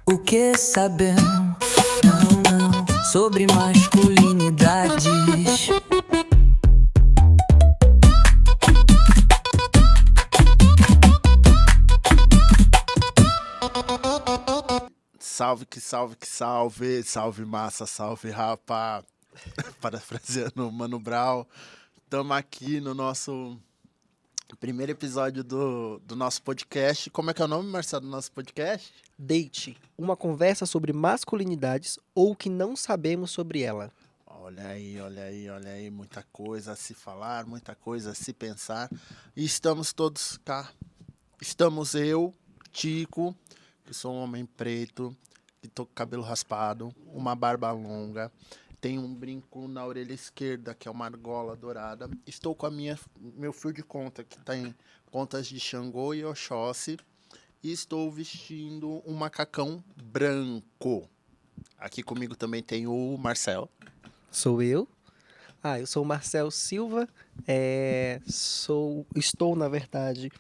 O que sabemos? Não, sobre masculinidades. Salve que salve que salve, salve massa, salve rapa, parafraseando o Mano Brown. Estamos aqui no nosso primeiro episódio do nosso podcast. Como é que é o nome, Marcelo, do nosso podcast? Date, uma conversa sobre masculinidades ou o que não sabemos sobre ela. Olha aí, muita coisa a se falar, muita coisa a se pensar. E estamos todos cá. Estamos eu, Tico, que sou um homem preto, que tô com cabelo raspado, uma barba longa, tenho um brinco na orelha esquerda, que é uma argola dourada. Estou com meu fio de conta, que tem contas de Xangô e Oxóssi, e estou vestindo um macacão branco. Aqui comigo também tem o Marcel. Sou eu. Eu sou o Marcel Silva. Estou, na verdade,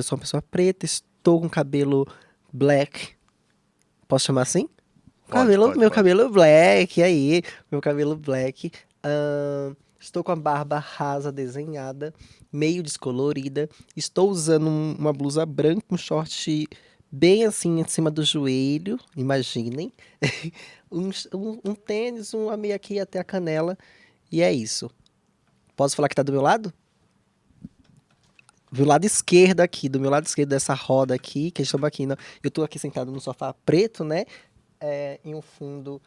sou uma pessoa preta. Estou com cabelo black. Posso chamar assim? Meu cabelo black, aí. Meu cabelo black. Estou com a barba rasa desenhada, meio descolorida. Estou usando uma blusa branca, um short bem assim em cima do joelho, imaginem. um tênis, uma meia aqui até a canela. E é isso. Posso falar que tá do meu lado? Do lado esquerdo aqui, do meu lado esquerdo dessa roda aqui, que estamos aqui. Eu tô aqui sentado no sofá preto, né? Em um fundo.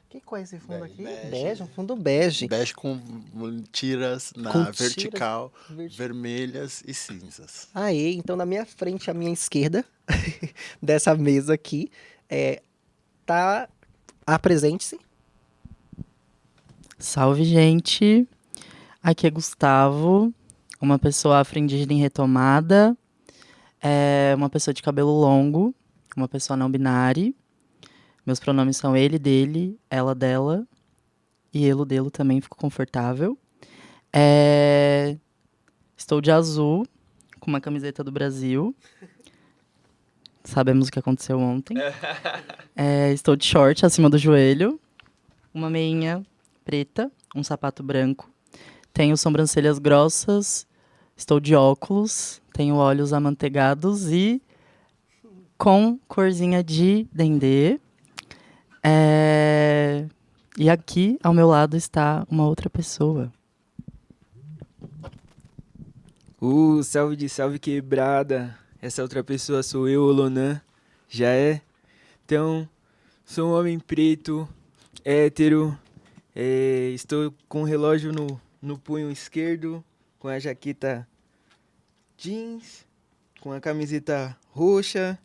Que cor é esse fundo aqui? Bege, um fundo bege. Bege com tiras Com vertical, vermelhas e cinzas. Aí, então na minha frente, à minha esquerda, dessa mesa aqui, tá. Apresente-se. Salve, gente! Aqui é Gustavo, uma pessoa afro-indígena em retomada, uma pessoa de cabelo longo, uma pessoa não binária. Meus pronomes são ele, dele, ela, dela, e ele, dele também, fico confortável. Estou de azul, com uma camiseta do Brasil. Sabemos o que aconteceu ontem. Estou de short acima do joelho, uma meinha preta, um sapato branco. Tenho sobrancelhas grossas, estou de óculos, tenho olhos amanteigados e com corzinha de dendê. E aqui, ao meu lado, está uma outra pessoa. Salve de salve quebrada. Essa outra pessoa sou eu, Olonan. Já é? Então, sou um homem preto, hétero. Estou com o relógio no punho esquerdo, com a jaqueta jeans, com a camiseta roxa,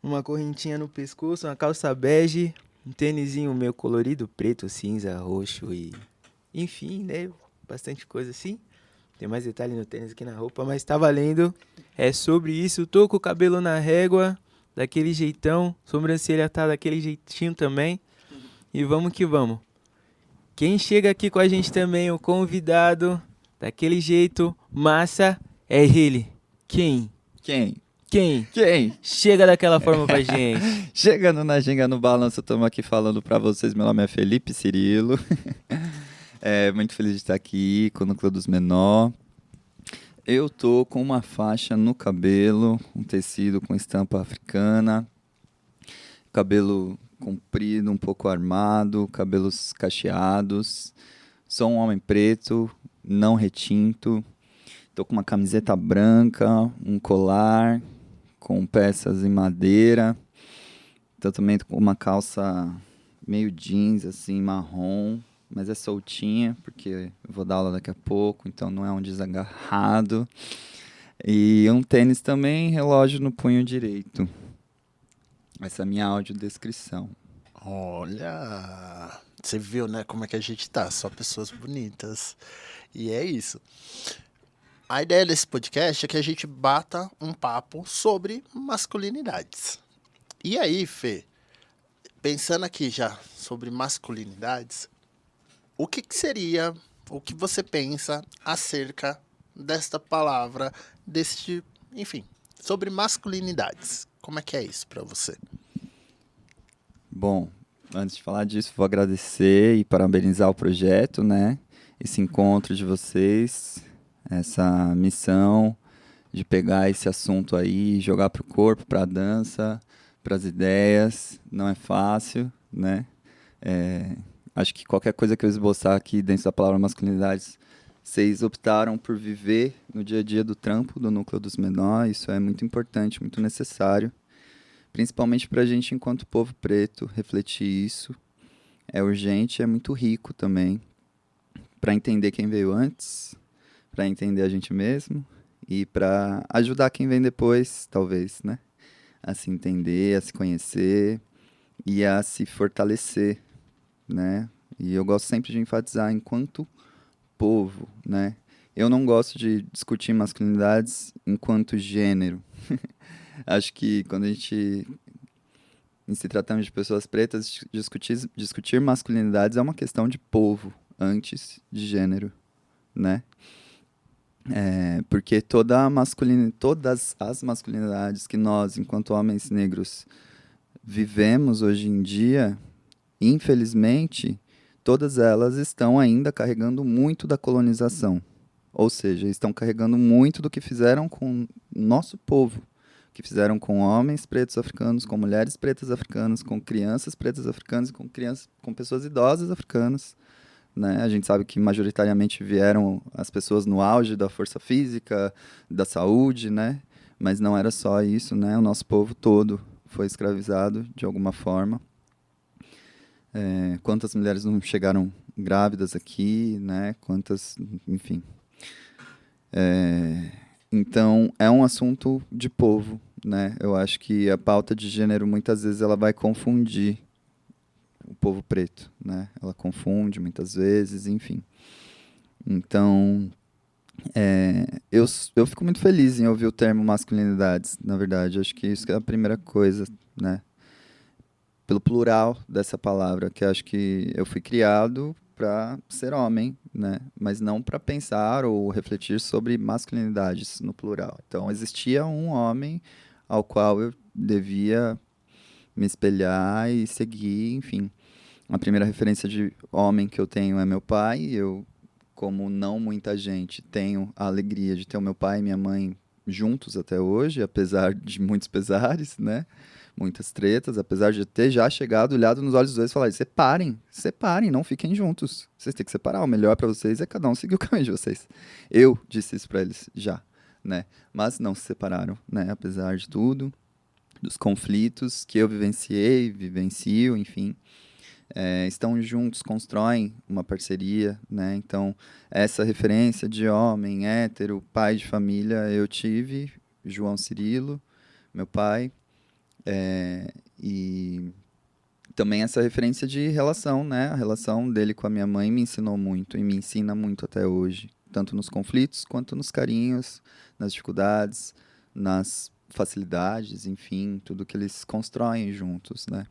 uma correntinha no pescoço, uma calça bege, um tênisinho meio colorido, preto, cinza, roxo e... enfim, né? Bastante coisa assim. Tem mais detalhe no tênis aqui na roupa, mas tá valendo. É sobre isso. Tô com o cabelo na régua, daquele jeitão. Sobrancelha tá daquele jeitinho também. E vamos que vamos. Quem chega aqui com a gente também, o convidado, daquele jeito, massa, é ele. Quem? Chega daquela forma pra gente. Chegando na ginga no balanço, estamos aqui falando para vocês. Meu nome é Felipe Cirilo. Muito feliz de estar aqui com o Núcleo dos Menor. Eu tô com uma faixa no cabelo, um tecido com estampa africana, cabelo comprido, um pouco armado, cabelos cacheados. Sou um homem preto, não retinto. Tô com uma camiseta branca, um colar com peças em madeira. Tô também com uma calça meio jeans, assim, marrom, mas é soltinha, porque eu vou dar aula daqui a pouco, então não é um desagarrado. E um tênis também, relógio no punho direito. Essa é a minha audiodescrição. Olha, você viu, né, como é que a gente tá, só pessoas bonitas. E é isso. A ideia desse podcast é que a gente bata um papo sobre masculinidades. E aí, Fê, pensando aqui já sobre masculinidades, o que seria, o que você pensa acerca desta palavra, enfim, sobre masculinidades? Como é que é isso para você? Bom, antes de falar disso, vou agradecer e parabenizar o projeto, né? Esse encontro de vocês, essa missão de pegar esse assunto aí, jogar pro corpo, pra dança, pras ideias. Não é fácil, né? Acho que qualquer coisa que eu esboçar aqui dentro da palavra masculinidade, vocês optaram por viver no dia a dia do trampo, do núcleo dos menores. Isso é muito importante, muito necessário. Principalmente para a gente, enquanto povo preto, refletir isso. É urgente, é muito rico também. Para entender quem veio antes, para entender a gente mesmo e para ajudar quem vem depois, talvez, né? A se entender, a se conhecer e a se fortalecer, né? E eu gosto sempre de enfatizar enquanto povo, né? Eu não gosto de discutir masculinidades enquanto gênero. Acho que quando a gente, em se tratando de pessoas pretas, discutir masculinidades é uma questão de povo antes de gênero, né? Porque todas as masculinidades que nós, enquanto homens negros, vivemos hoje em dia, infelizmente, todas elas estão ainda carregando muito da colonização. Ou seja, estão carregando muito do que fizeram com o nosso povo, que fizeram com homens pretos africanos, com mulheres pretas africanas, com crianças pretas africanas e com pessoas idosas africanas. Né? A gente sabe que majoritariamente vieram as pessoas no auge da força física, da saúde, né? Mas não era só isso, né? O nosso povo todo foi escravizado de alguma forma. Quantas mulheres não chegaram grávidas aqui, né? Quantas, enfim. Então, é um assunto de povo, né? Eu acho que a pauta de gênero, muitas vezes, ela vai confundir o povo preto, né? Ela confunde muitas vezes, enfim. Então, eu fico muito feliz em ouvir o termo masculinidades, na verdade. Acho que isso é a primeira coisa, né? Pelo plural dessa palavra, que acho que eu fui criado para ser homem, né? Mas não para pensar ou refletir sobre masculinidades no plural. Então, existia um homem ao qual eu devia me espelhar e seguir, enfim. A primeira referência de homem que eu tenho é meu pai. Eu, como não muita gente, tenho a alegria de ter o meu pai e minha mãe juntos até hoje, apesar de muitos pesares, né? Muitas tretas, apesar de ter já chegado, olhado nos olhos dos dois e falar: separem, não fiquem juntos. Vocês têm que separar, o melhor para vocês é cada um seguir o caminho de vocês. Eu disse isso para eles já, né? Mas não se separaram, né? Apesar de tudo, dos conflitos que eu vivencio, enfim. Estão juntos, constroem uma parceria, né? Então, essa referência de homem, hétero, pai de família, eu tive, João Cirilo, meu pai, e também essa referência de relação, né? A relação dele com a minha mãe me ensinou muito e me ensina muito até hoje, tanto nos conflitos quanto nos carinhos, nas dificuldades, nas facilidades, enfim, tudo que eles constroem juntos, né?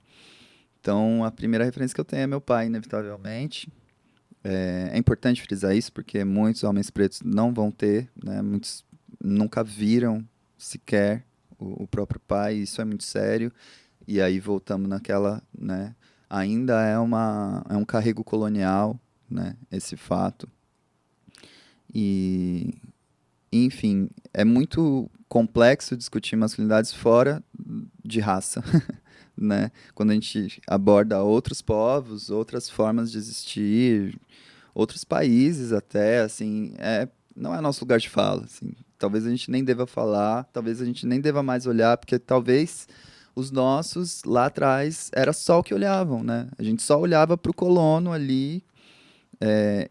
Então, a primeira referência que eu tenho é meu pai, inevitavelmente. É importante frisar isso, porque muitos homens pretos não vão ter, né? Muitos nunca viram sequer o próprio pai, isso é muito sério. E aí voltamos naquela, né? Ainda é um carrego colonial, né? Esse fato. E, enfim, é muito complexo discutir masculinidades fora de raça. Né? Quando a gente aborda outros povos, outras formas de existir, outros países até, assim, não é nosso lugar de fala, assim. Talvez a gente nem deva falar, talvez a gente nem deva mais olhar, porque talvez os nossos lá atrás era só o que olhavam, né? A gente só olhava para o colono ali,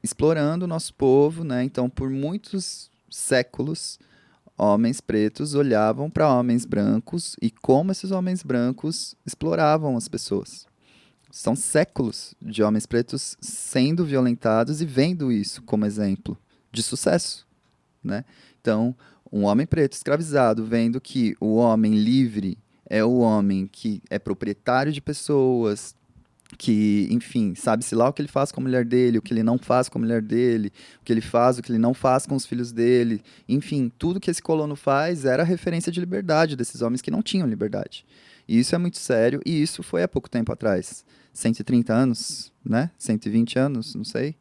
explorando o nosso povo, né? Então, por muitos séculos, homens pretos olhavam para homens brancos e como esses homens brancos exploravam as pessoas. São séculos de homens pretos sendo violentados e vendo isso como exemplo de sucesso, né? Então, um homem preto escravizado vendo que o homem livre é o homem que é proprietário de pessoas, que, enfim, sabe-se lá o que ele faz com a mulher dele, o que ele não faz com a mulher dele, o que ele faz, o que ele não faz com os filhos dele. Enfim, tudo que esse colono faz era referência de liberdade desses homens que não tinham liberdade. E isso é muito sério, e isso foi há pouco tempo atrás. 130 anos, né? 120 anos, não sei.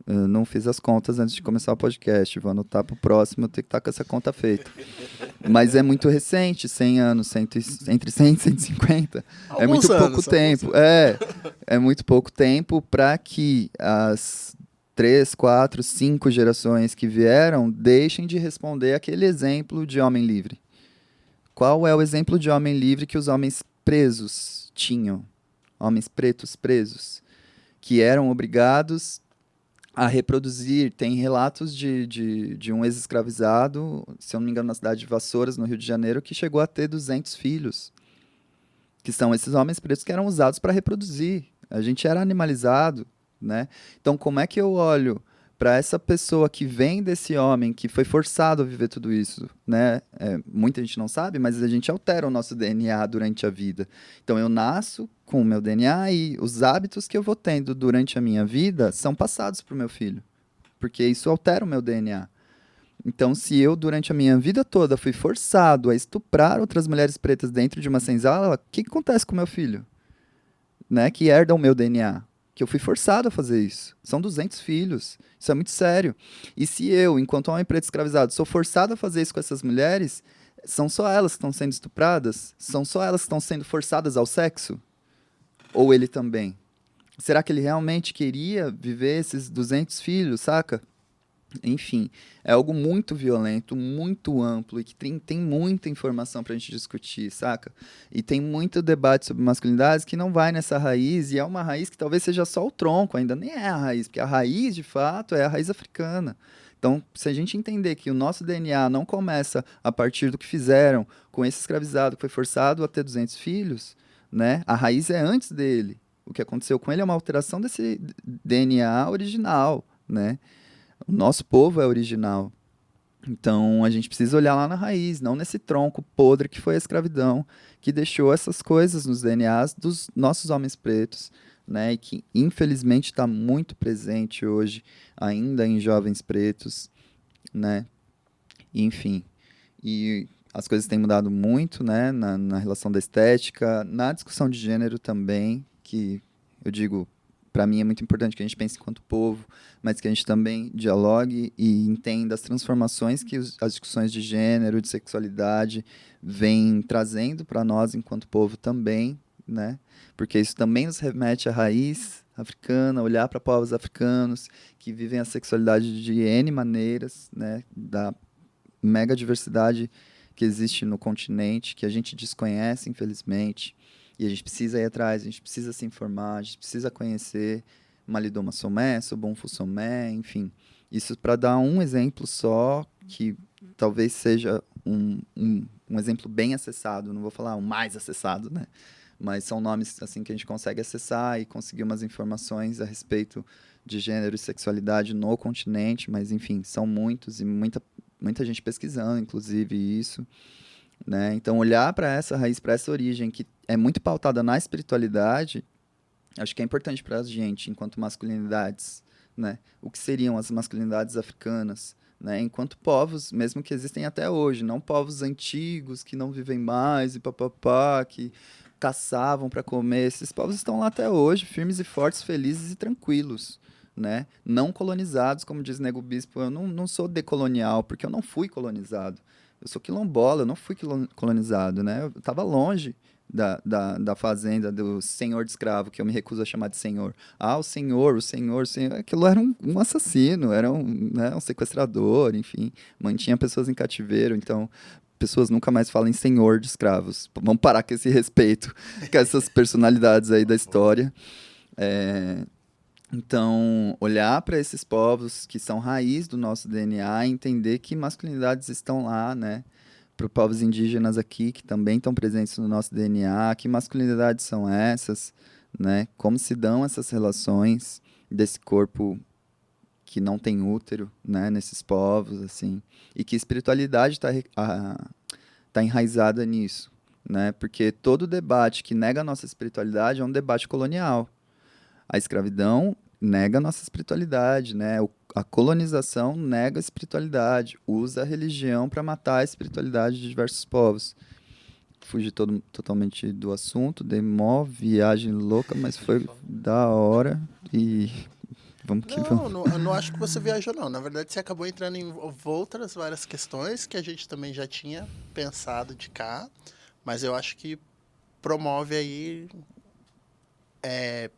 Eu não fiz as contas antes de começar o podcast. Vou anotar para o próximo, eu tenho que estar com essa conta feita. Mas é muito recente, 100 anos, entre 100 e 150. É muito pouco tempo. É muito pouco tempo para que as 3, 4, 5 gerações que vieram deixem de responder aquele exemplo de homem livre. Qual é o exemplo de homem livre que os homens presos tinham? Homens pretos presos, que eram obrigados a reproduzir. Tem relatos de um ex-escravizado, se eu não me engano, na cidade de Vassouras, no Rio de Janeiro, que chegou a ter 200 filhos, que são esses homens pretos que eram usados para reproduzir. A gente era animalizado, né? Então, como é que eu olho para essa pessoa que vem desse homem, que foi forçado a viver tudo isso, né? Muita gente não sabe, mas a gente altera o nosso DNA durante a vida. Então, eu nasço com o meu DNA e os hábitos que eu vou tendo durante a minha vida são passados para o meu filho, porque isso altera o meu DNA. Então, se eu, durante a minha vida toda, fui forçado a estuprar outras mulheres pretas dentro de uma senzala, o que acontece com o meu filho? Né? Que herda o meu DNA. Que eu fui forçado a fazer isso. São 200 filhos. Isso é muito sério. E se eu, enquanto homem preto escravizado, sou forçado a fazer isso com essas mulheres, são só elas que estão sendo estupradas? São só elas que estão sendo forçadas ao sexo? Ou ele também? Será que ele realmente queria viver esses 200 filhos, saca? Enfim, é algo muito violento, muito amplo e que tem muita informação pra gente discutir, saca? E tem muito debate sobre masculinidades que não vai nessa raiz, e é uma raiz que talvez seja só o tronco, ainda nem é a raiz, porque a raiz, de fato, é a raiz africana. Então, se a gente entender que o nosso DNA não começa a partir do que fizeram com esse escravizado que foi forçado a ter 200 filhos, né? A raiz é antes dele. O que aconteceu com ele é uma alteração desse DNA original, né? O nosso povo é original. Então, a gente precisa olhar lá na raiz, não nesse tronco podre que foi a escravidão, que deixou essas coisas nos DNAs dos nossos homens pretos, né? E que, infelizmente, está muito presente hoje, ainda em jovens pretos, né? Enfim. E as coisas têm mudado muito, né? Na relação da estética, na discussão de gênero também, que eu digo, para mim é muito importante que a gente pense enquanto povo, mas que a gente também dialogue e entenda as transformações que as discussões de gênero, de sexualidade, vêm trazendo para nós enquanto povo também, né? Porque isso também nos remete à raiz africana, olhar para povos africanos que vivem a sexualidade de N maneiras, né? Da mega diversidade que existe no continente, que a gente desconhece, infelizmente. E a gente precisa ir atrás, a gente precisa se informar, a gente precisa conhecer Malidoma Somé, Sobonfu Somé, enfim. Isso para dar um exemplo só, que talvez seja um exemplo bem acessado, não vou falar o mais acessado, né? Mas são nomes assim que a gente consegue acessar e conseguir umas informações a respeito de gênero e sexualidade no continente, mas enfim, são muitos e muita gente pesquisando, inclusive, isso. Né? Então, olhar para essa raiz, para essa origem, que é muito pautada na espiritualidade, acho que é importante para a gente, enquanto masculinidades. Né? O que seriam as masculinidades africanas? Né? Enquanto povos, mesmo que existem até hoje, não povos antigos que não vivem mais, e papapá, que caçavam para comer. Esses povos estão lá até hoje, firmes e fortes, felizes e tranquilos. Né? Não colonizados, como diz Nego Bispo. Eu não sou decolonial, porque eu não fui colonizado. Eu sou quilombola, eu não fui colonizado, né? Eu estava longe da fazenda do senhor de escravo, que eu me recuso a chamar de senhor. Ah, o senhor. Aquilo era um assassino, era né, um sequestrador, enfim. Mantinha pessoas em cativeiro, então pessoas nunca mais falam em senhor de escravos. Vamos parar com esse respeito, com essas personalidades aí da história. Então, olhar para esses povos que são raiz do nosso DNA e entender que masculinidades estão lá, né? Para os povos indígenas aqui, que também estão presentes no nosso DNA, que masculinidades são essas, né? Como se dão essas relações desse corpo que não tem útero, né? Nesses povos, assim. E que espiritualidade tá enraizada nisso, né? Porque todo debate que nega a nossa espiritualidade é um debate colonial. A escravidão nega a nossa espiritualidade, né? A colonização nega a espiritualidade, usa a religião para matar a espiritualidade de diversos povos. Fugi totalmente do assunto, dei mó viagem louca, mas foi da hora e vamos que vamos. Não, não acho que você viajou, não. Na verdade, você acabou entrando em outras várias questões que a gente também já tinha pensado de cá, mas eu acho que promove aí,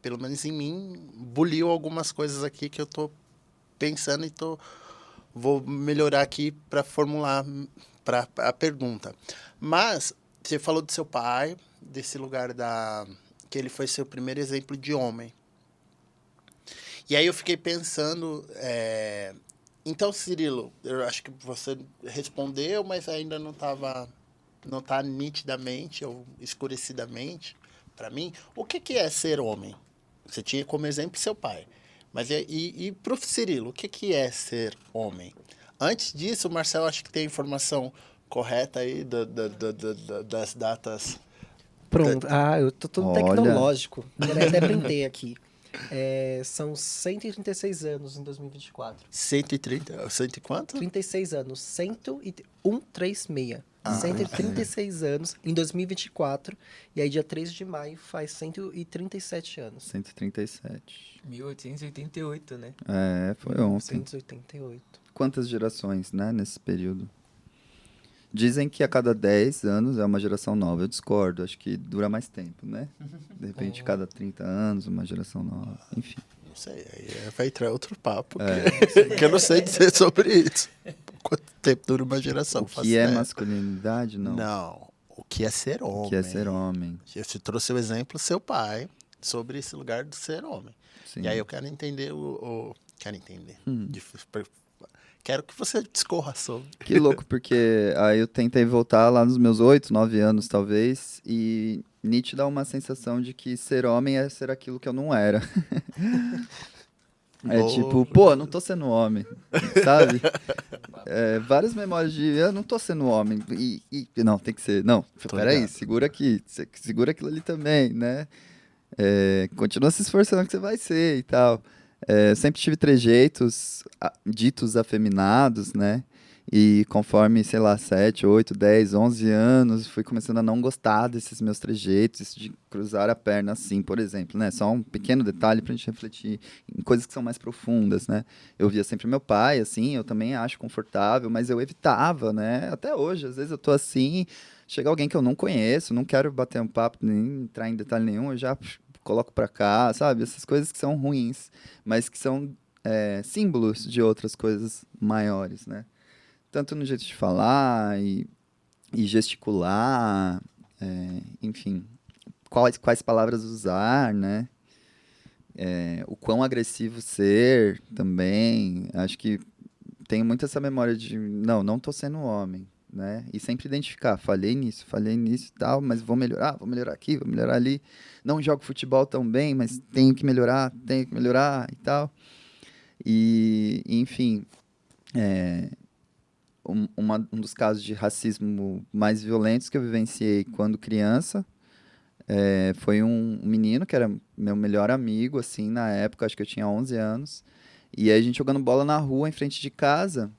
pelo menos em mim, buliu algumas coisas aqui que eu tô pensando e vou melhorar aqui para formular para a pergunta. Mas você falou do seu pai, desse lugar que ele foi seu primeiro exemplo de homem. E aí eu fiquei pensando, então, Cirilo, eu acho que você respondeu, mas ainda não tá nitidamente ou escurecidamente para mim. O que é ser homem? Você tinha como exemplo seu pai. Mas e pro Cirilo, o que é ser homem? Antes disso, o Marcelo acho que tem a informação correta aí das datas. Pronto. Eu tô todo Olha. tecnológico. Eu até printei aqui. São 136 anos em 2024. 130, 100 e quanto? 36 anos. 136. 136 anos em 2024. E aí, dia 3 de maio, faz 137 anos. 137. 1888, né? Foi ontem. 188. Quantas gerações, né, nesse período? Dizem que a cada 10 anos é uma geração nova. Eu discordo, acho que dura mais tempo, né? De repente, cada 30 anos, uma geração nova. Enfim. Não sei, aí vai entrar outro papo, que eu não sei dizer sobre isso. Quanto tempo dura uma geração? O que é masculinidade, não. Não, o que é ser homem. O que é ser homem. Eu te trouxe o exemplo seu pai sobre esse lugar de ser homem. Sim. E aí eu quero entender quero entender. Quero que você discorra sobre. Que louco, porque aí eu tentei voltar lá nos meus 8, 9 anos, talvez, e Nietzsche dá uma sensação de que ser homem é ser aquilo que eu não era. Tipo, eu não tô sendo homem, sabe? Várias memórias de, eu não tô sendo homem, não, tem que ser, não, peraí, segura aqui, segura aquilo ali também, né? Continua se esforçando que você vai ser e tal. Sempre tive trejeitos ditos afeminados, né? E conforme, sei lá, 7, 8, 10, 11 anos, fui começando a não gostar desses meus trejeitos, isso de cruzar a perna assim, por exemplo, né? Só um pequeno detalhe pra gente refletir em coisas que são mais profundas, né? Eu via sempre meu pai, assim, eu também acho confortável, mas eu evitava, né? Até hoje, às vezes eu tô assim, chega alguém que eu não conheço, não quero bater um papo, nem entrar em detalhe nenhum, eu já coloco pra cá, sabe? Essas coisas que são ruins, mas que são símbolos de outras coisas maiores, né? Tanto no jeito de falar e gesticular, enfim, quais palavras usar, né? O quão agressivo ser também. Acho que tenho muito essa memória de, não tô sendo homem, né? E sempre identificar, falhei nisso e tal, mas vou melhorar aqui, vou melhorar ali. Não jogo futebol tão bem, mas tenho que melhorar e tal. E enfim, um dos casos de racismo mais violentos que eu vivenciei quando criança foi um menino que era meu melhor amigo, assim, na época, acho que eu tinha 11 anos, e aí a gente jogando bola na rua, em frente de casa,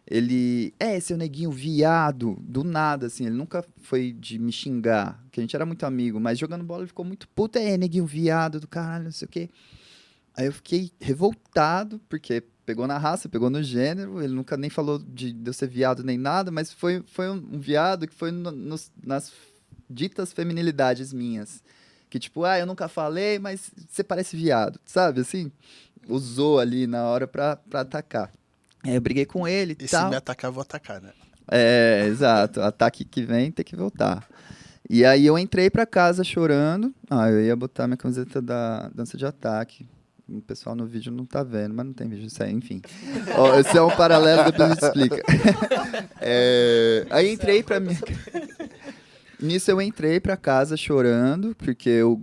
ele, seu neguinho viado, do nada, assim, ele nunca foi de me xingar, que a gente era muito amigo, mas jogando bola ele ficou muito puto, neguinho viado do caralho, não sei o quê. Aí eu fiquei revoltado, porque pegou na raça, pegou no gênero, ele nunca nem falou de eu ser viado nem nada, mas foi um viado que foi nas ditas feminilidades minhas. Que tipo, eu nunca falei, mas você parece viado, sabe, assim? Usou ali na hora pra atacar. Aí eu briguei com ele e tal. Se me atacar, eu vou atacar, né? Exato. Ataque que vem, tem que voltar. E aí eu entrei pra casa chorando. Eu ia botar minha camiseta da Dança de Ataque. O pessoal no vídeo não tá vendo, mas não tem vídeo isso aí, enfim. Esse é um paralelo, depois a gente explica. Aí entrei pra minha... Nisso eu entrei pra casa chorando, porque o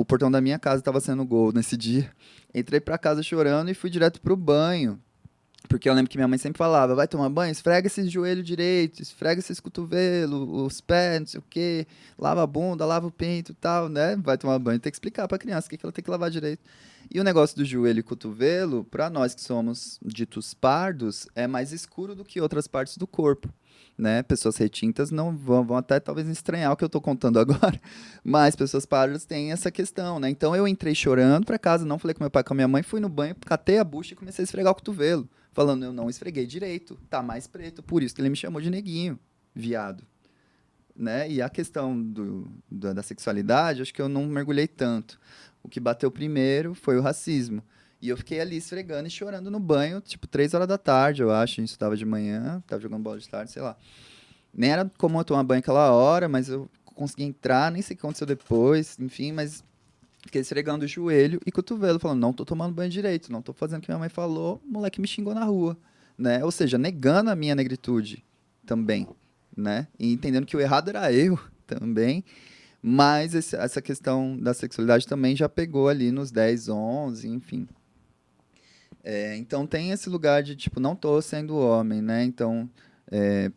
portão da minha casa tava sendo gol nesse dia. Entrei pra casa chorando e fui direto pro banho. Porque eu lembro que minha mãe sempre falava, vai tomar banho, esfrega esse joelho direito, esfrega esses cotovelos, os pés, não sei o quê, lava a bunda, lava o pinto e tal, né? Vai tomar banho, tem que explicar pra criança o que ela tem que lavar direito. E o negócio do joelho e cotovelo, pra nós que somos ditos pardos, é mais escuro do que outras partes do corpo, né? Pessoas retintas não vão até talvez estranhar o que eu tô contando agora, mas pessoas pardas têm essa questão, né? Então eu entrei chorando pra casa, não falei com meu pai e com a minha mãe, fui no banho, catei a bucha e comecei a esfregar o cotovelo. Falando, eu não esfreguei direito, tá mais preto, por isso que ele me chamou de neguinho, viado. Né? E a questão da sexualidade, acho que eu não mergulhei tanto. O que bateu primeiro foi o racismo. E eu fiquei ali esfregando e chorando no banho, tipo, 3 horas da tarde, eu acho. A gente estava de manhã, tava jogando bola de tarde, sei lá. Nem era comum eu tomar banho aquela hora, mas eu consegui entrar, nem sei o que aconteceu depois, enfim, mas fiquei esfregando o joelho e cotovelo, falando, não tô tomando banho direito, não tô fazendo o que minha mãe falou, o moleque me xingou na rua, né? Ou seja, negando a minha negritude também, né? E entendendo que o errado era eu também, mas essa questão da sexualidade também já pegou ali nos 10, 11, enfim. Então tem esse lugar de, tipo, não tô sendo homem, né? Então,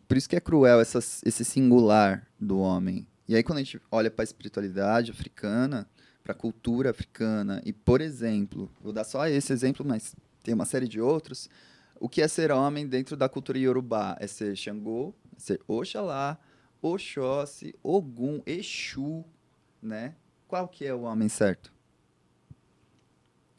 por isso que é cruel esse singular do homem. E aí quando a gente olha para a espiritualidade africana, para a cultura africana. E, por exemplo, vou dar só esse exemplo, mas tem uma série de outros. O que é ser homem dentro da cultura iorubá? É ser Xangô, é ser Oxalá, Oxóssi, Ogum, Exu, né? Qual que é o homem certo?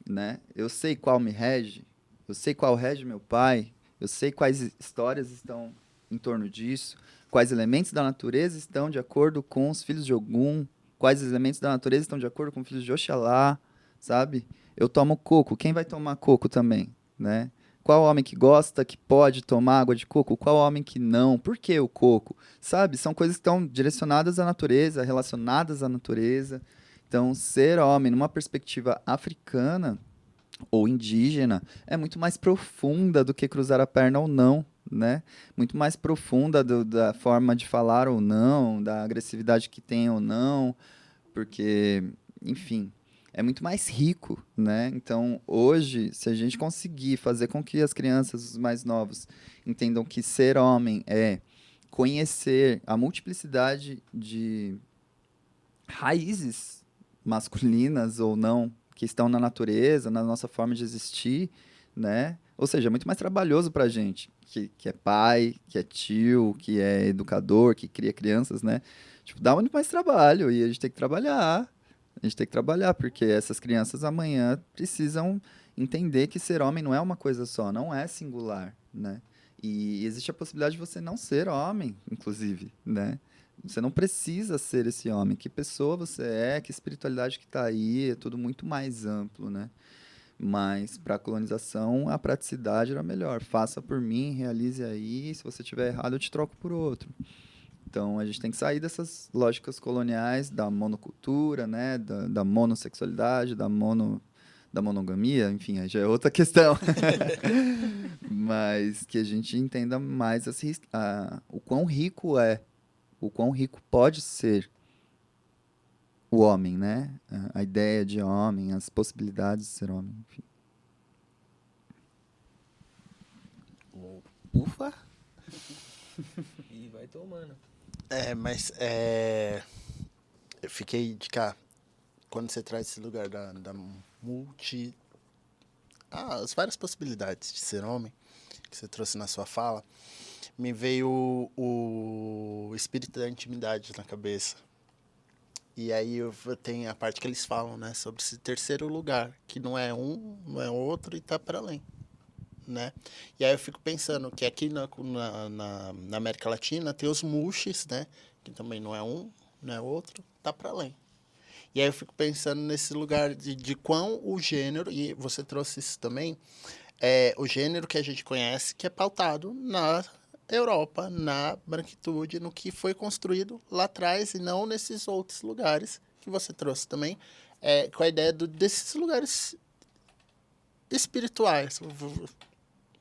Né? Eu sei qual me rege, eu sei qual rege meu pai, eu sei quais histórias estão em torno disso, quais elementos da natureza estão de acordo com os filhos de Ogum, quais elementos da natureza estão de acordo com os filhos de Oxalá, sabe? Eu tomo coco, quem vai tomar coco também, né? Qual homem que gosta, que pode tomar água de coco? Qual homem que não? Por que o coco? Sabe? São coisas que estão direcionadas à natureza, relacionadas à natureza. Então, ser homem numa perspectiva africana ou indígena é muito mais profunda do que cruzar a perna ou não, né? Muito mais profunda da forma de falar ou não, da agressividade que tem ou não, porque, enfim, é muito mais rico, né? Então, hoje, se a gente conseguir fazer com que as crianças, os mais novos, entendam que ser homem é conhecer a multiplicidade de raízes masculinas ou não que estão na natureza, na nossa forma de existir, né? Ou seja, é muito mais trabalhoso para a gente, que é pai, que é tio, que é educador, que cria crianças, né? Tipo, dá muito mais trabalho e a gente tem que trabalhar. A gente tem que trabalhar, porque essas crianças amanhã precisam entender que ser homem não é uma coisa só, não é singular, né? E existe a possibilidade de você não ser homem, inclusive, né? Você não precisa ser esse homem. Que pessoa você é, que espiritualidade que está aí, é tudo muito mais amplo, né? Mas para a colonização, a praticidade era melhor. Faça por mim, realize aí. Se você tiver errado, eu te troco por outro. Então, a gente tem que sair dessas lógicas coloniais da monocultura, né? Da monossexualidade, da monogamia. Enfim, aí já é outra questão. Mas que a gente entenda mais o quão rico é, o quão rico pode ser o homem, né? A ideia de homem, as possibilidades de ser homem, enfim. Ufa! E vai tomando. Mas eu fiquei de cá. Quando você traz esse lugar da as várias possibilidades de ser homem que você trouxe na sua fala, me veio o espírito da intimidade na cabeça. E aí tem a parte que eles falam, né, sobre esse terceiro lugar, que não é um, não é outro e tá para além, né? E aí eu fico pensando que aqui na América Latina tem os muxes, né, que também não é um, não é outro, tá para além. E aí eu fico pensando nesse lugar de quão o gênero, e você trouxe isso também, o gênero que a gente conhece, que é pautado na Europa, na branquitude, no que foi construído lá atrás e não nesses outros lugares que você trouxe também, com a ideia desses lugares espirituais.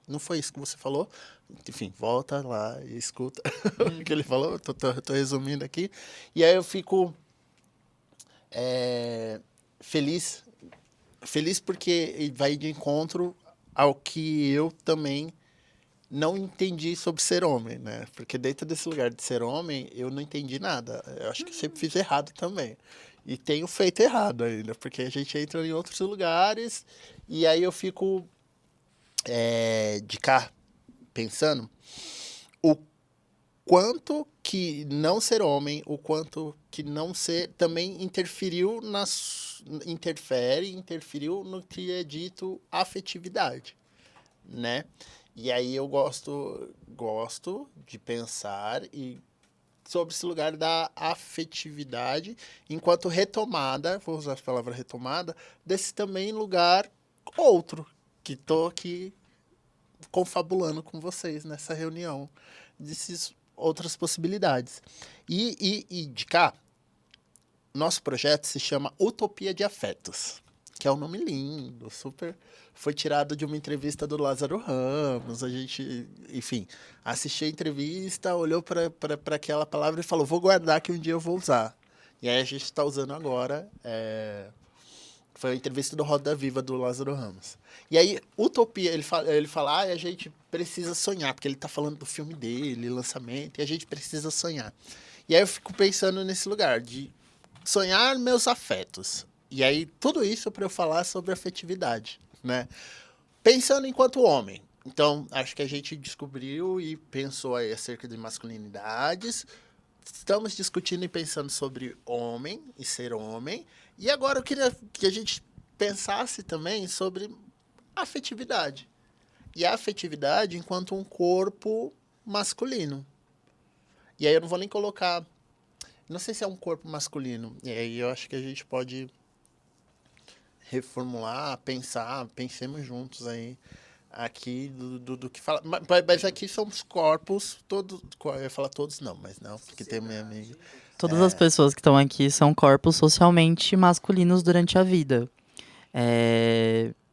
Não foi isso que você falou? Enfim, volta lá e escuta o que ele falou, tô resumindo aqui. E aí eu fico feliz porque vai de encontro ao que eu também não entendi sobre ser homem, né? Porque dentro desse lugar de ser homem, eu não entendi nada. Eu acho que eu sempre fiz errado também. E tenho feito errado ainda, porque a gente entra em outros lugares e aí eu fico de cá pensando o quanto que não ser homem, o quanto que não ser também interferiu interferiu no que é dito afetividade, né? E aí eu gosto de pensar sobre esse lugar da afetividade enquanto retomada, vou usar a palavra retomada, desse também lugar outro, que estou aqui confabulando com vocês nessa reunião, dessas outras possibilidades. E de cá, nosso projeto se chama Utopia de Afetos, que é um nome lindo, super... Foi tirado de uma entrevista do Lázaro Ramos, a gente, enfim, assistiu a entrevista, olhou para aquela palavra e falou, vou guardar que um dia eu vou usar. E aí a gente está usando agora, foi a entrevista do Roda Viva do Lázaro Ramos. E aí, utopia, ele fala, a gente precisa sonhar, porque ele está falando do filme dele, lançamento, e a gente precisa sonhar. E aí eu fico pensando nesse lugar de sonhar meus afetos. E aí, tudo isso para eu falar sobre afetividade, né? Pensando enquanto homem. Então, acho que a gente descobriu e pensou aí acerca de masculinidades. Estamos discutindo e pensando sobre homem e ser homem. E agora eu queria que a gente pensasse também sobre afetividade. E a afetividade enquanto um corpo masculino. E aí eu não vou nem colocar... Não sei se é um corpo masculino. E aí eu acho que a gente pode reformular, pensemos juntos aí aqui do que fala. Mas aqui são os corpos, todos. Eu ia falar todos, não, mas não, porque tem minha amiga. Todas as pessoas que estão aqui são corpos socialmente masculinos durante a vida.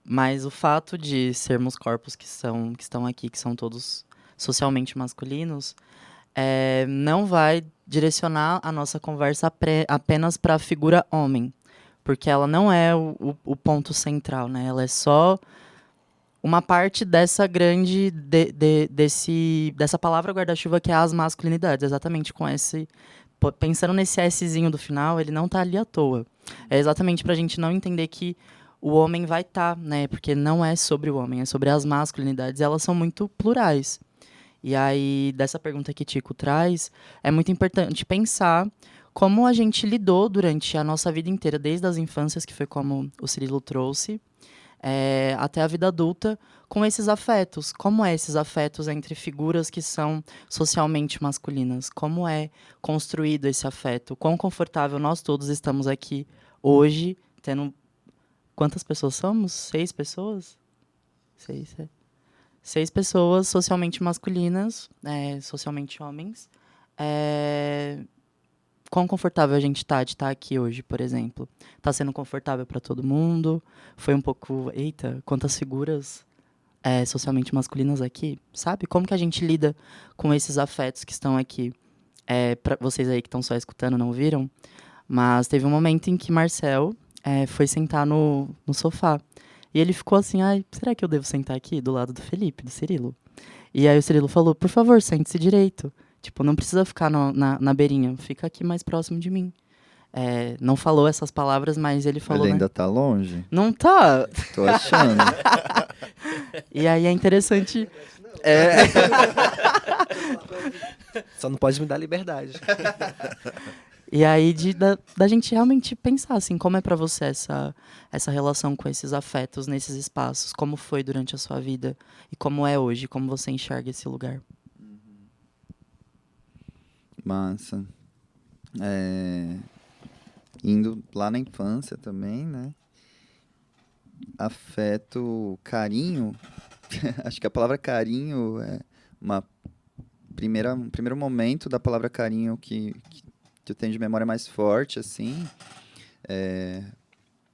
Mas o fato de sermos corpos que estão aqui, que são todos socialmente masculinos, não vai direcionar a nossa conversa apenas para a figura homem. Porque ela não é o ponto central, né? Ela é só uma parte dessa grande... dessa palavra guarda-chuva que é as masculinidades. Exatamente com esse... Pensando nesse Szinho do final, ele não tá ali à toa. É exatamente pra gente não entender que o homem vai estar, né? Porque não é sobre o homem, é sobre as masculinidades. E elas são muito plurais. E aí, dessa pergunta que Tico traz, é muito importante pensar como a gente lidou durante a nossa vida inteira, desde as infâncias, que foi como o Cirilo trouxe, até a vida adulta, com esses afetos. Como é esses afetos entre figuras que são socialmente masculinas? Como é construído esse afeto? Quão confortável nós todos estamos aqui hoje, tendo... Quantas pessoas somos? 6 pessoas? 6, 6 pessoas socialmente masculinas, socialmente homens. Quão confortável a gente tá de estar aqui hoje, por exemplo? Tá sendo confortável para todo mundo? Foi um pouco... Eita, quantas figuras socialmente masculinas aqui, sabe? Como que a gente lida com esses afetos que estão aqui? Pra vocês aí que estão só escutando, não viram? Mas teve um momento em que Marcel foi sentar no sofá. E ele ficou assim, será que eu devo sentar aqui do lado do Felipe, do Cirilo? E aí o Cirilo falou, por favor, sente-se direito. Tipo, não precisa ficar na beirinha, fica aqui mais próximo de mim. Não falou essas palavras, mas ele falou... Ele ainda tá longe? Não tá. Tô achando. E aí é interessante... Só não pode me dar liberdade. E aí da gente realmente pensar, assim, como é pra você essa relação com esses afetos nesses espaços? Como foi durante a sua vida? E como é hoje? Como você enxerga esse lugar? Massa. Indo lá na infância também, né? Afeto, carinho. Acho que a palavra carinho é um primeiro momento da palavra carinho que eu tenho de memória mais forte, assim.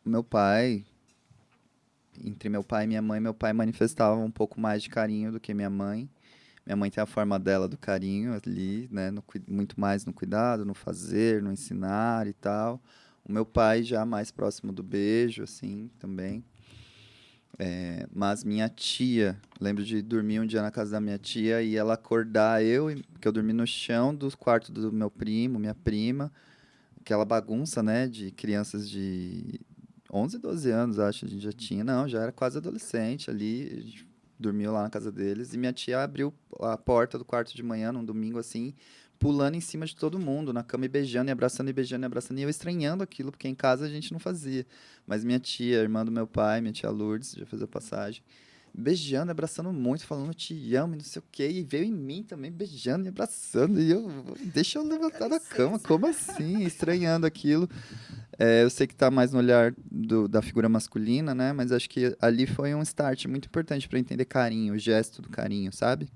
Meu pai, entre meu pai e minha mãe, meu pai manifestava um pouco mais de carinho do que minha mãe. Minha mãe tem a forma dela do carinho ali, né? Muito mais no cuidado, no fazer, no ensinar e tal. O meu pai já mais próximo do beijo, assim, também. Mas minha tia, lembro de dormir um dia na casa da minha tia e ela acordar que eu dormi no chão do quarto do meu primo, minha prima, aquela bagunça, né, de crianças de 11, 12 anos, acho, a gente já tinha, não, já era quase adolescente ali, a gente dormiu lá na casa deles, e minha tia abriu a porta do quarto de manhã, num domingo assim, pulando em cima de todo mundo, na cama e beijando, e abraçando, e beijando, e abraçando, e eu estranhando aquilo, porque em casa a gente não fazia. Mas minha tia, irmã do meu pai, minha tia Lourdes, já fez a passagem, beijando, abraçando muito, falando te amo, e não sei o quê, e veio em mim também, beijando e abraçando, e eu, deixa eu levantar da cama, como assim? Estranhando aquilo. Eu sei que tá mais no olhar da figura masculina, né? Mas acho que ali foi um start muito importante para entender carinho, o gesto do carinho, sabe?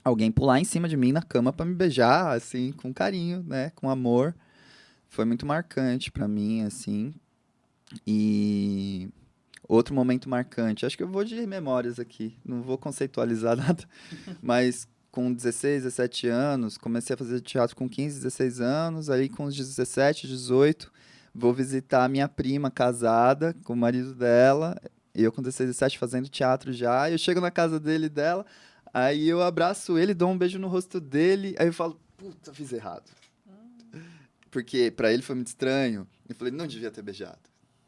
Alguém pular em cima de mim na cama para me beijar, assim, com carinho, né? Com amor. Foi muito marcante para mim, assim. E outro momento marcante, acho que eu vou de memórias aqui, não vou conceitualizar nada, mas com 16, 17 anos, comecei a fazer teatro com 15, 16 anos, aí com os 17, 18, vou visitar a minha prima casada com o marido dela, e eu com 16, 17 fazendo teatro já, eu chego na casa dele e dela, aí eu abraço ele, dou um beijo no rosto dele, aí eu falo, puta, fiz errado. Porque pra ele foi muito estranho. Eu falei, não devia ter beijado.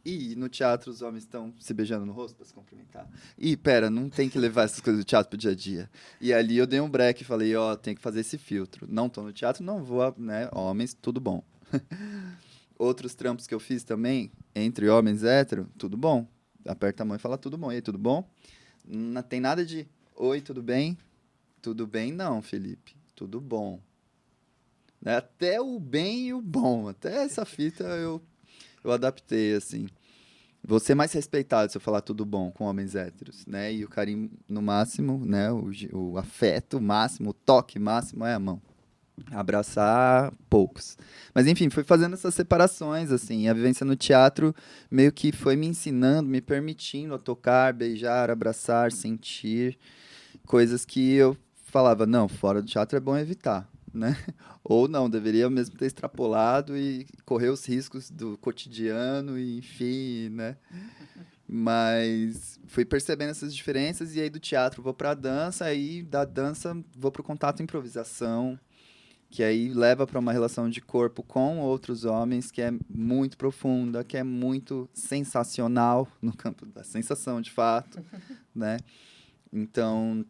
E no teatro os homens estão se beijando no rosto pra se cumprimentar. E pera, não tem que levar essas coisas do teatro pro dia a dia. E ali eu dei um break e falei, ó, tem que fazer esse filtro. Não tô no teatro, não vou, né? Homens, tudo bom. Outros trampos que eu fiz também, entre homens hétero, tudo bom. Aperta a mão e fala tudo bom. E aí, tudo bom? Não tem nada de, oi, tudo bem? Tudo bem não, Felipe. Tudo bom. Né? Até o bem e o bom. Até essa fita eu adaptei, assim. Vou ser mais respeitado se eu falar tudo bom com homens héteros, né? E o carinho no máximo, né? O afeto máximo, o toque máximo é a mão. Abraçar, poucos. Mas, enfim, fui fazendo essas separações, assim. E a vivência no teatro meio que foi me ensinando, me permitindo a tocar, beijar, abraçar, sentir. Coisas que eu falava, não, fora do teatro é bom evitar, né? Ou não, deveria mesmo ter extrapolado e correr os riscos do cotidiano, e, enfim, né? Mas fui percebendo essas diferenças e aí do teatro vou para a dança, aí da dança vou para o contato e improvisação, que aí leva para uma relação de corpo com outros homens que é muito profunda, que é muito sensacional no campo da sensação, de fato, né? Então,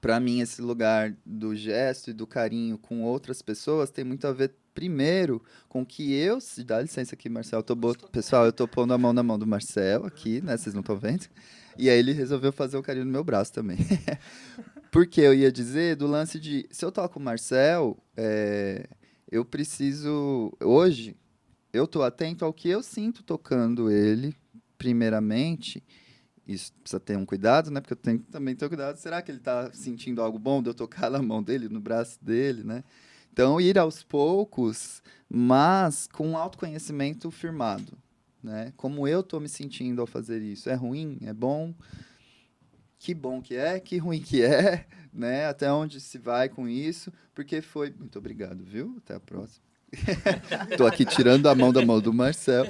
para mim, esse lugar do gesto e do carinho com outras pessoas tem muito a ver, primeiro, com que eu... Dá licença aqui, Marcel. Pessoal, eu tô pondo a mão na mão do Marcel aqui, né? Vocês não estão vendo? E aí ele resolveu fazer o carinho no meu braço também. Porque eu ia dizer do lance de... Se eu toco o Marcel, eu preciso... Hoje, eu tô atento ao que eu sinto tocando ele, primeiramente. Isso precisa ter um cuidado, né? Porque eu tenho que também ter cuidado. Será que ele está sentindo algo bom de eu tocar na mão dele, no braço dele, né? Então, ir aos poucos, mas com um autoconhecimento firmado, né? Como eu estou me sentindo ao fazer isso. É ruim? É bom? Que bom que é? Que ruim que é? Né? Até onde se vai com isso? Porque foi... Muito obrigado, viu? Até a próxima. Tô aqui tirando a mão da mão do Marcel.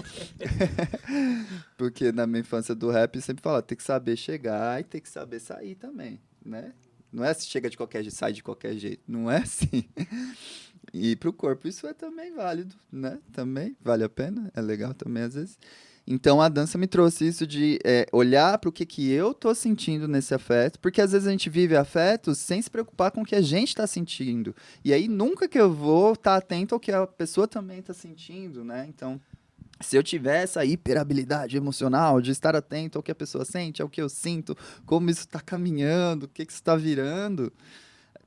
Porque na minha infância do rap sempre fala, tem que saber chegar e tem que saber sair também, né? Não é se chega de qualquer jeito, sai de qualquer jeito. Não é assim. E pro corpo isso é também válido, né? Também vale a pena, é legal também às vezes. Então a dança me trouxe isso de olhar para o que eu tô sentindo nesse afeto, porque às vezes a gente vive afetos sem se preocupar com o que a gente está sentindo. E aí nunca que eu vou estar atento ao que a pessoa também está sentindo, né? Então, se eu tiver essa hiperabilidade emocional de estar atento ao que a pessoa sente, ao que eu sinto, como isso está caminhando, o que isso está virando,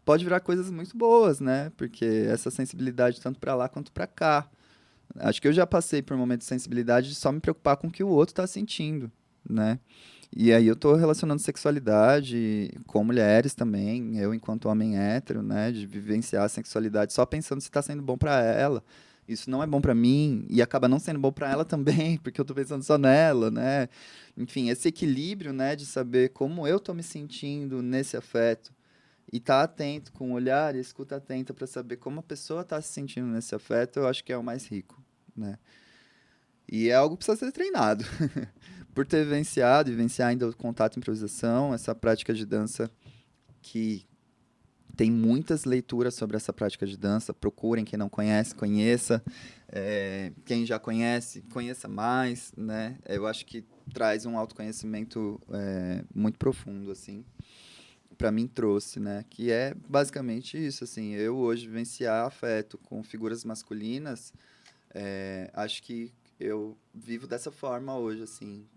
pode virar coisas muito boas, né? Porque essa sensibilidade tanto para lá quanto para cá. Acho que eu já passei por um momento de sensibilidade de só me preocupar com o que o outro está sentindo, né? E aí eu tô relacionando sexualidade com mulheres também, eu enquanto homem hétero, né? De vivenciar a sexualidade só pensando se está sendo bom para ela. Isso não é bom para mim e acaba não sendo bom para ela também, porque eu tô pensando só nela, né? Enfim, esse equilíbrio, né? De saber como eu tô me sentindo nesse afeto. E estar atento, com o olhar e escuta atenta para saber como a pessoa está se sentindo nesse afeto, eu acho que é o mais rico, né? E é algo que precisa ser treinado. por ter vivenciado e vivenciar ainda o contato e improvisação, essa prática de dança que tem muitas leituras sobre essa prática de dança. Procurem, quem não conhece, conheça. Quem já conhece, conheça mais, né? Eu acho que traz um autoconhecimento muito profundo, assim. Para mim trouxe, né? Que é basicamente isso, assim. Eu hoje vivenciar afeto com figuras masculinas, acho que eu vivo dessa forma hoje, assim.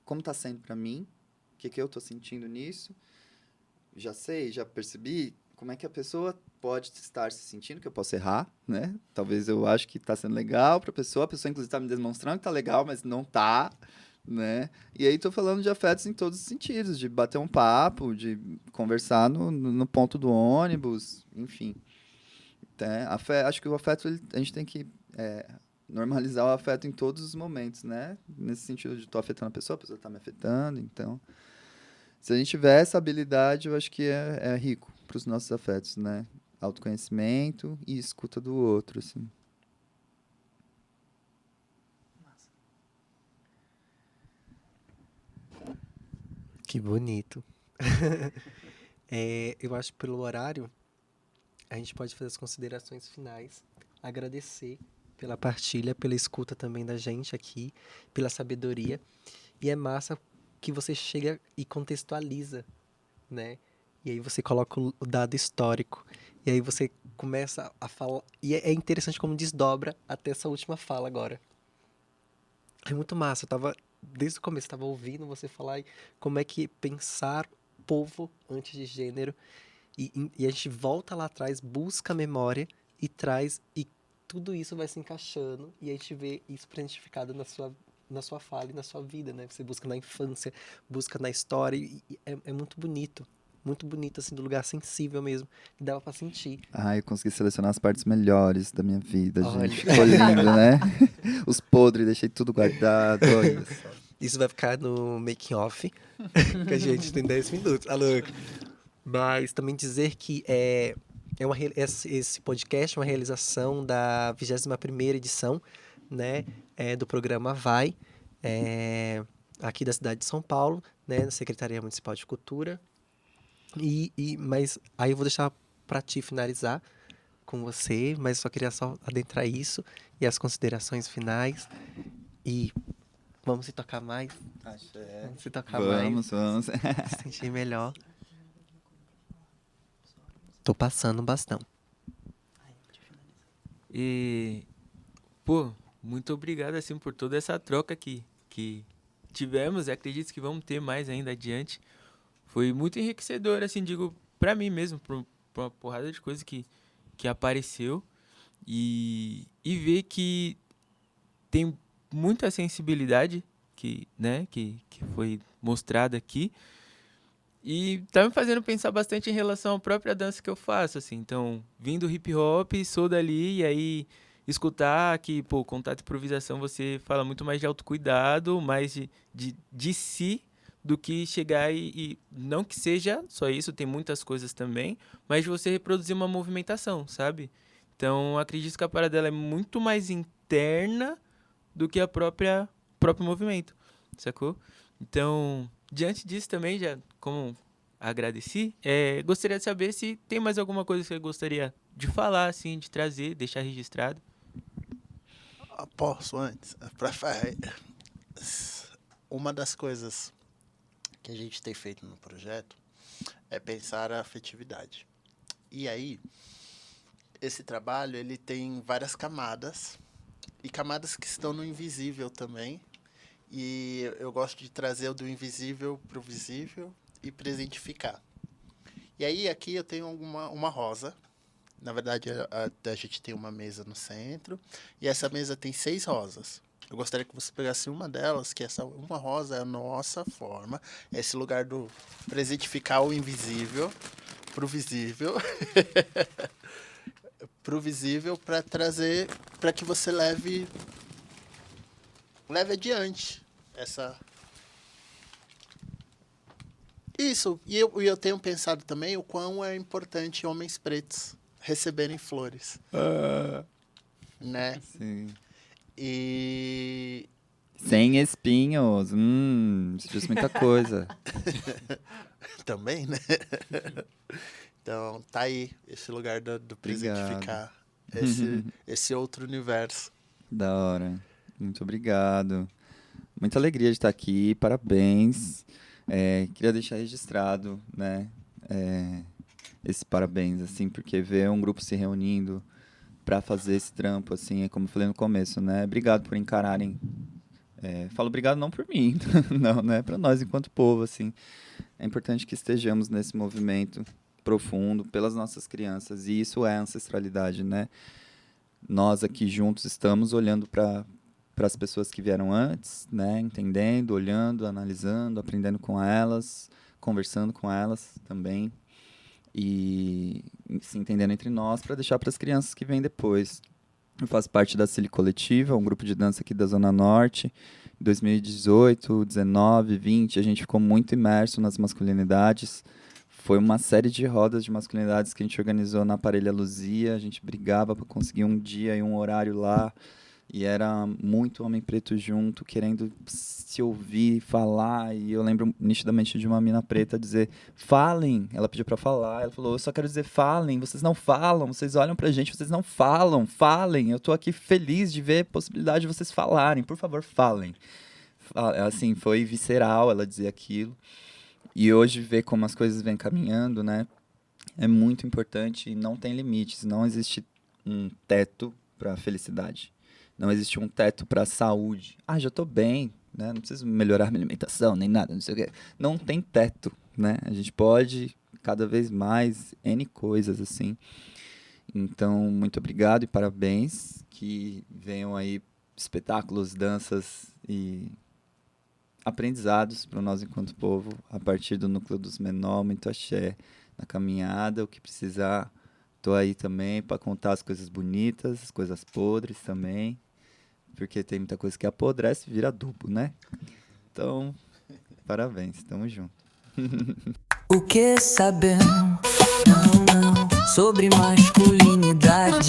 Como tá sendo para mim? O que eu tô sentindo nisso? Já sei, já percebi como é que a pessoa pode estar se sentindo, que eu posso errar, né? Talvez eu acho que está sendo legal para a pessoa inclusive está me demonstrando que está legal, mas não tá, né? E aí estou falando de afetos em todos os sentidos, de bater um papo, de conversar no ponto do ônibus, enfim. Acho que o afeto, a gente tem que normalizar o afeto em todos os momentos, né? Nesse sentido de estou afetando a pessoa está me afetando, então... Se a gente tiver essa habilidade, eu acho que é rico para os nossos afetos, né? Autoconhecimento e escuta do outro, assim. Que bonito. Eu acho que pelo horário, a gente pode fazer as considerações finais, agradecer pela partilha, pela escuta também da gente aqui, pela sabedoria. E é massa que você chega e contextualiza, né? E aí você coloca o dado histórico. E aí você começa a falar... E é interessante como desdobra até essa última fala agora. É muito massa. Desde o começo, eu estava ouvindo você falar como é que pensar povo antes de gênero. E a gente volta lá atrás, busca a memória e traz... E tudo isso vai se encaixando. E a gente vê isso presentificado na sua fala e na sua vida, né? Você busca na infância, busca na história, e é muito bonito, assim, do lugar sensível mesmo, que dava pra sentir. Eu consegui selecionar as partes melhores da minha vida, Olha. gente. Ficou lindo, né? Os podres, deixei tudo guardado, olha só. Isso vai ficar no making off, que a gente tem 10 minutos, louco. Mas também dizer que esse podcast é uma realização da 21ª edição, né, do programa Vai, aqui da cidade de São Paulo, né, na Secretaria Municipal de Cultura. Mas aí eu vou deixar para ti finalizar com você, mas só queria adentrar isso e as considerações finais. E vamos se tocar mais? Vamos se tocar mais. Vamos. Se sentir melhor. Tô passando um bastão. E, pô, muito obrigado, assim, por toda essa troca que tivemos, e acredito que vamos ter mais ainda adiante. Foi muito enriquecedor, assim, digo, pra mim mesmo, pra uma porrada de coisa que apareceu. E ver que tem muita sensibilidade que foi mostrada aqui. E tá me fazendo pensar bastante em relação à própria dança que eu faço, assim. Então, vim do hip hop, sou dali, e aí escutar que, pô, contato e improvisação, você fala muito mais de autocuidado, mais de si, do que chegar e não que seja só isso, tem muitas coisas também, mas de você reproduzir uma movimentação, sabe? Então, acredito que a parada dela é muito mais interna do que próprio movimento, sacou? Então, diante disso também, já como agradeci, gostaria de saber se tem mais alguma coisa que você gostaria de falar, assim, de trazer, deixar registrado. Posso antes? Uma das coisas que a gente tem feito no projeto é pensar a afetividade. E aí, esse trabalho ele tem várias camadas, e camadas que estão no invisível também. E eu gosto de trazer o do invisível para o visível e presentificar. E aí aqui eu tenho uma rosa. Na verdade, a gente tem uma mesa no centro, e essa mesa tem 6 rosas. Eu gostaria que você pegasse uma delas, que essa uma rosa é a nossa forma, é esse lugar do presentificar o invisível pro visível. Pro visível, para trazer, para que você leve adiante isso. E eu tenho pensado também o quão é importante homens pretos receberem flores. Né? Sim. E Sem espinhos. Isso diz muita coisa. Também, né? Então, tá aí esse lugar do presentificar. Esse outro universo. Da hora. Muito obrigado. Muita alegria de estar aqui. Parabéns. Queria deixar registrado, né? Esse parabéns, assim, porque ver um grupo se reunindo para fazer esse trampo, assim, é como eu falei no começo, né? Obrigado por encararem. Falo obrigado não por mim, não, né? Para nós enquanto povo, assim. É importante que estejamos nesse movimento profundo pelas nossas crianças, e isso é ancestralidade, né? Nós aqui juntos estamos olhando para as pessoas que vieram antes, né? Entendendo, olhando, analisando, aprendendo com elas, conversando com elas também, e se entendendo entre nós para deixar para as crianças que vêm depois. Eu faço parte da Cili Coletiva, um grupo de dança aqui da Zona Norte. Em 2018, 19, 20, a gente ficou muito imerso nas masculinidades. Foi uma série de rodas de masculinidades que a gente organizou na Parelha Luzia. A gente brigava para conseguir um dia e um horário lá. E era muito homem preto junto, querendo se ouvir, falar. E eu lembro nitidamente de uma mina preta dizer, falem. Ela pediu para falar. Ela falou, eu só quero dizer, falem. Vocês não falam. Vocês olham pra gente, vocês não falam. Falem. Eu tô aqui feliz de ver a possibilidade de vocês falarem. Por favor, falem. Assim, foi visceral ela dizer aquilo. E hoje ver como as coisas vêm caminhando, né? É muito importante e não tem limites. Não existe um teto para felicidade. Não existe um teto para saúde. Já tô bem, né? Não preciso melhorar minha alimentação, nem nada, não sei o quê. Não tem teto, né? A gente pode cada vez mais N coisas, assim. Então, muito obrigado e parabéns. Que venham aí espetáculos, danças e aprendizados para nós enquanto povo, a partir do Núcleo dos Menor. Muito axé na caminhada. O que precisar, tô aí também para contar as coisas bonitas, as coisas podres também. Porque tem muita coisa que apodrece e vira adubo, né? Então, parabéns, tamo junto. O que sabemos? Não, sobre masculinidades.